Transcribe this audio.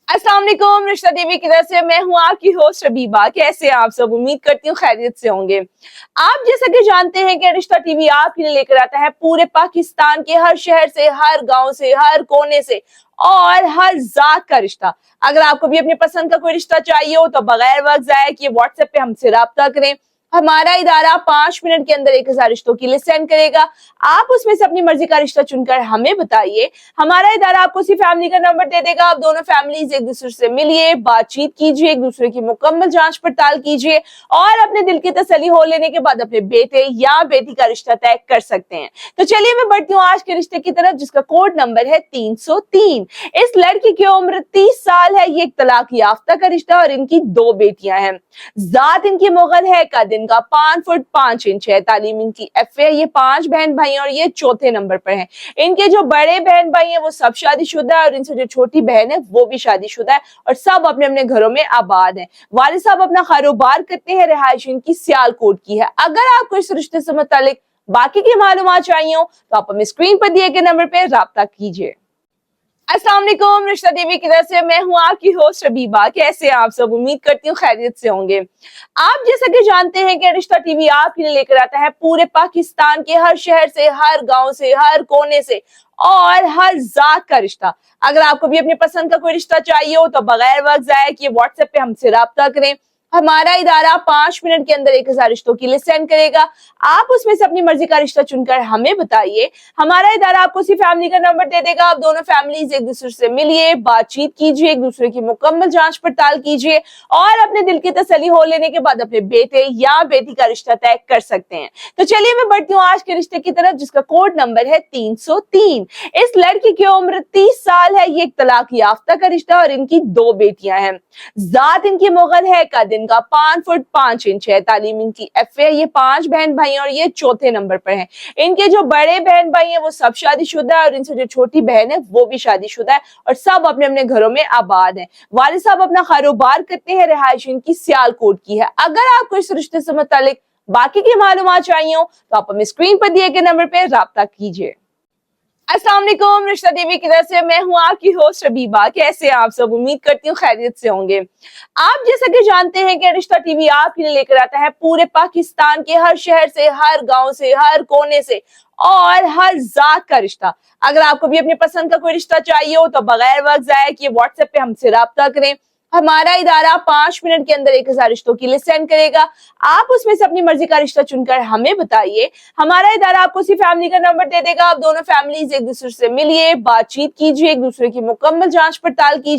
अस्सलाम वालेकुम, रिश्ता टीवी की तरफ से मैं हूँ आपकी होस्ट रबीबा। कैसे हैं आप सब? उम्मीद करती हूँ खैरियत से होंगे। आप जैसा कि जानते हैं कि रिश्ता टीवी आपके लिए लेकर आता है पूरे पाकिस्तान के हर शहर से, हर गांव से, हर कोने से और हर जात का रिश्ता। अगर आपको भी अपने पसंद का कोई रिश्ता चाहिए हो तो बगैर वक्त जाए कि व्हाट्सएप पे हमसे राब्ता करें। हमारा इदारा 5 मिनट के अंदर 1000 रिश्तों की लिस्ट सेंड करेगा। आप उसमें से अपनी मर्जी का रिश्ता चुनकर हमें बताइए। हमारा इदारा आपको सिर्फ फैमिली का नंबर दे देगा। आप दोनों फैमिलीज एक दूसरे से मिलिए, बातचीत कीजिए, एक दूसरे की मुकम्मल जांच पड़ताल कीजिए और अपने दिल की तसल्ली हो लेने के बाद अपने बेटे या बेटी का रिश्ता तय कर सकते हैं। तो चलिए मैं बढ़ती हूँ आज के रिश्ते की तरफ, जिसका कोड नंबर है 303। इस लड़की की उम्र 30 साल है। ये एक तलाक याफ्ता का रिश्ता और इनकी 2 बेटियां हैं। जात इनकी मुगल है। कद इनका 5 फुट 5 इंच है। तालीम इनकी FA है। ये 5 बहन भाई हैं और ये चौथे नंबर पर हैं। इनके जो बड़े बहन भाई हैं वो सब शादीशुदा है और इनसे जो छोटी बहन है वो भी शादीशुदा है और सब अपने अपने घरों में आबाद हैं। वालिद साहब अपना कारोबार करते हैं। रिहाइश इनकी सियालकोट की है। अगर आपको इस रिश्ते से मुतालिक बाकी की मालूमात चाहिए हो तो आप हमें स्क्रीन पर दिए गए नंबर पर राब्ता कीजिए। अस्सलाम वालेकुम, रिश्ता टीवी की तरफ से मैं हूँ आपकी होस्ट रबीबा। कैसे हैं आप सब? उम्मीद करती हूँ खैरियत से होंगे। आप जैसा कि जानते हैं कि रिश्ता टीवी आपके लिए लेकर आता है पूरे पाकिस्तान के हर शहर से, हर गांव से, हर कोने से और हर जात का रिश्ता। अगर आपको भी अपने पसंद का कोई रिश्ता चाहिए हो तो बगैर वक्त जाए कि व्हाट्सएप पे हमसे राब्ता करें। हमारा इदारा 5 मिनट के अंदर 1000 रिश्तों की लिस्ट सेंड करेगा। आप उसमें से अपनी मर्जी का रिश्ता चुनकर हमें बताइए। हमारा इदारा आपको सिर्फ फैमिली का नंबर दे देगा। आप दोनों फैमिलीज एक दूसरे से मिलिए, बातचीत कीजिए, एक दूसरे की मुकम्मल जांच पड़ताल कीजिए और अपने दिल की तसल्ली हो लेने के बाद अपने बेटे या बेटी का रिश्ता तय कर सकते हैं। तो चलिए मैं बढ़ती हूँ आज के रिश्ते की तरफ, जिसका कोड नंबर है 303। इस लड़की की उम्र 30 साल है। ये एक तलाक याफ्ता का रिश्ता और इनकी 2 बेटियां हैं। जात इनकी मुगल है। कद इनका 5 फुट 5 इंच है। तालीम इनकी FA है। ये 5 बहन भाई हैं और ये चौथे नंबर पर हैं। इनके जो बड़े बहन भाई हैं वो सब शादीशुदा है और इनसे जो छोटी बहन है वो भी शादीशुदा है और सब अपने अपने घरों में आबाद हैं। वालिद साहब अपना कारोबार करते हैं। रिहाइश इनकी सियालकोट की है। अगर आपको इस रिश्ते से मुतालिक बाकी की मालूमात चाहिए हो तो आप हमें स्क्रीन पर दिए गए नंबर पर राब्ता कीजिए। अस्सलाम वालेकुम, रिश्ता टीवी की तरफ से मैं हूँ आपकी होस्ट रबीबा। कैसे हैं आप सब? उम्मीद करती हूँ खैरियत से होंगे। आप जैसा कि जानते हैं कि रिश्ता टीवी आपके लिए लेकर आता है पूरे पाकिस्तान के हर शहर से, हर गांव से, हर कोने से और हर जात का रिश्ता। अगर आपको भी अपने पसंद का कोई रिश्ता चाहिए हो तो बगैर वक्त जाए कि व्हाट्सएप पे हमसे राब्ता करें। हमारा इदारा 5 मिनट के अंदर 1000 रिश्तों की लिस्ट सेंड करेगा। आप उसमें से अपनी मर्जी का रिश्ता चुनकर हमें बताइए। हमारा इदारा आपको सिर्फ फैमिली का नंबर दे देगा। आप दोनों फैमिलीज एक दूसरे से मिलिए, बातचीत कीजिए, एक दूसरे की मुकम्मल जांच पड़ताल कीजिए